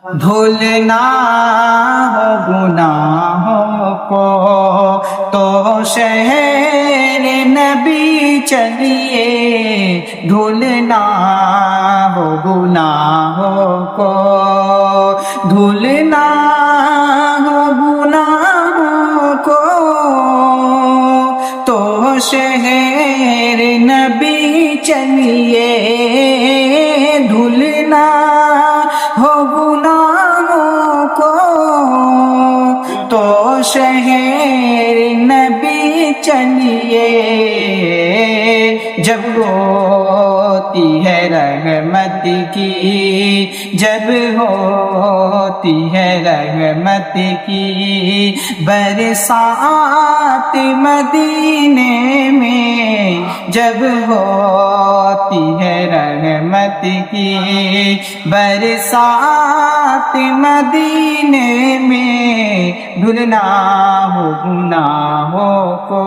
धुलना हो गुनाहों को तो शहर नबी चलिए, धुलना हो गुनाहों को, धुलना हो गुनाहों को तो शहर नबी चलिए, धुलना हो गुनाहों को तो शहर नबी चलिए। जब होती है रहमत की, जब होती है रहमत की बरसात मदीने में, जब होती है रहमत की बरसात मदीने में, धुलना हो गुनाहों को